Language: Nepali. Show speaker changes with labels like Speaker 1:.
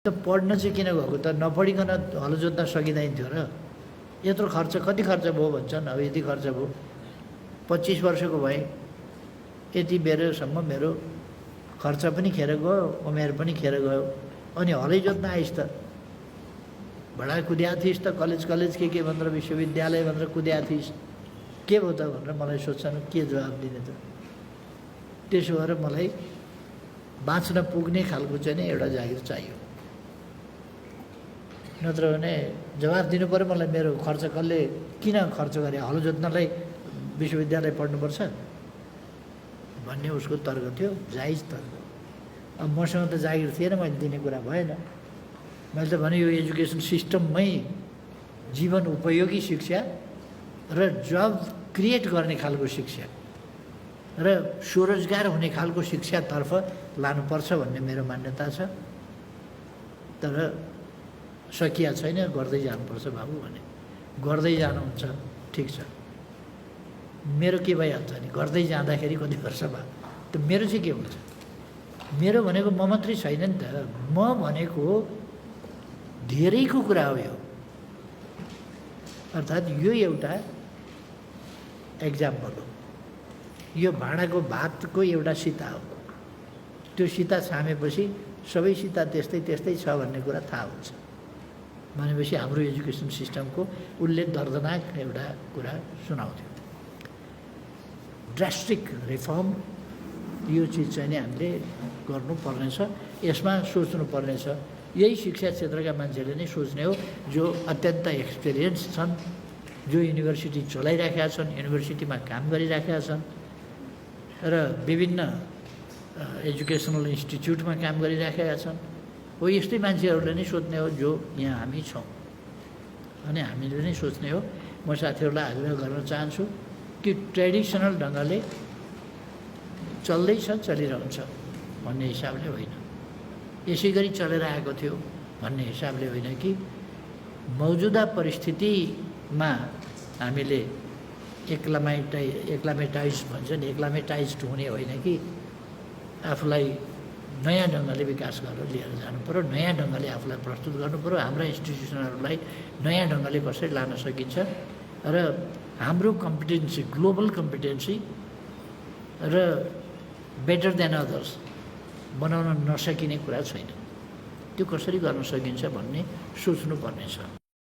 Speaker 1: त पढ्न चाहिँ किन गएको त? नपढिकन हलो जोत्न सकिँदैन थियो र? यत्रो खर्च, कति खर्च भयो भन्छन्। अब यति खर्च भयो, 25 वर्षको भएँ, यति बेरसम्म मेरो खर्च पनि खेर गयो, उमेर पनि खेर गयो। अनि हलै जोत्न आइस् त? भडा कुद्या थिइस् त? कलेज के भनेर, विश्वविद्यालय भनेर कुद्या थिइस्, के भयो त भनेर मलाई सोध्छन्। के जवाब दिने त? त्यसो भएर मलाई बाँच्न पुग्ने खालको चाहिँ नि एउटा जागिर चाहियो, नत्र भने जवाब दिनु पऱ्यो मलाई। मेरो खर्च कसले किन खर्च गरे? हलो जोत्नलाई विश्वविद्यालय पढ्नुपर्छ भन्ने उसको तर्क थियो, जायज तर्क। अब मसँग त जागिर थिएन, मैले दिने कुरा भएन। मैले त भने यो एजुकेसन सिस्टममै जीवन उपयोगी शिक्षा र जब क्रिएट गर्ने खालको शिक्षा र स्वरोजगार हुने खालको शिक्षातर्फ लानुपर्छ भन्ने मेरो मान्यता छ। तर सकिया छैन, गर्दै जानुपर्छ बाबु भने। गर्दै जानुहुन्छ, ठिक छ। मेरो के भइहाल्छ नि? गर्दै जाँदाखेरि कति वर्ष भयो त मेरो चाहिँ के हुन्छ? मेरो भनेको म मात्रै छैन नि त। म भनेको धेरैको कुरा हो यो। अर्थात् यो एउटा एक्जाम्पल हो। यो भाँडाको भातको एउटा सिता हो। त्यो सिता छामेपछि सबै सिता त्यस्तै त्यस्तै छ भन्ने कुरा थाहा हुन्छ। भनेपछि हाम्रो एजुकेसन सिस्टमको उसले दर्दनाक एउटा कुरा सुनाउँथ्यो। ड्रास्टिक रिफर्म यो चिज चाहिँ नि हामीले गर्नुपर्नेछ, यसमा सोच्नुपर्नेछ। यही शिक्षा क्षेत्रका मान्छेले नै सोच्ने हो, जो अत्यन्त एक्सपिरियन्स छन्, जो युनिभर्सिटी चलाइराखेका छन्, युनिभर्सिटीमा काम गरिराखेका छन् र विभिन्न एजुकेसनल इन्स्टिट्युटमा काम गरिराखेका छन्। हो यस्तै मान्छेहरूले नै सोच्ने हो, जो यहाँ हामी छौँ। अनि हामीले नै सोच्ने हो। म साथीहरूलाई आग्रह गर्न चाहन्छु कि ट्रेडिसनल ढङ्गले चल्दैछ, चलिरहन्छ भन्ने हिसाबले होइन, यसै गरी चलेर आएको थियो भन्ने हिसाबले होइन कि मौजुदा परिस्थितिमा हामीले एक्लामेटाइज भन्छन्, एक्लामेटाइज्ड हुने होइन कि आफूलाई नयाँ ढङ्गले विकास गरेर लिएर जानु पऱ्यो, नयाँ ढङ्गले आफूलाई प्रस्तुत गर्नु पऱ्यो। हाम्रा इन्स्टिट्युसनहरूलाई नयाँ ढङ्गले कसरी लान सकिन्छ र हाम्रो कम्पिटेन्सी, ग्लोबल कम्पिटेन्सी र बेटर देन अदर्स बनाउन नसकिने कुरा छैन। त्यो कसरी गर्न सकिन्छ भन्ने सोच्नुपर्नेछ।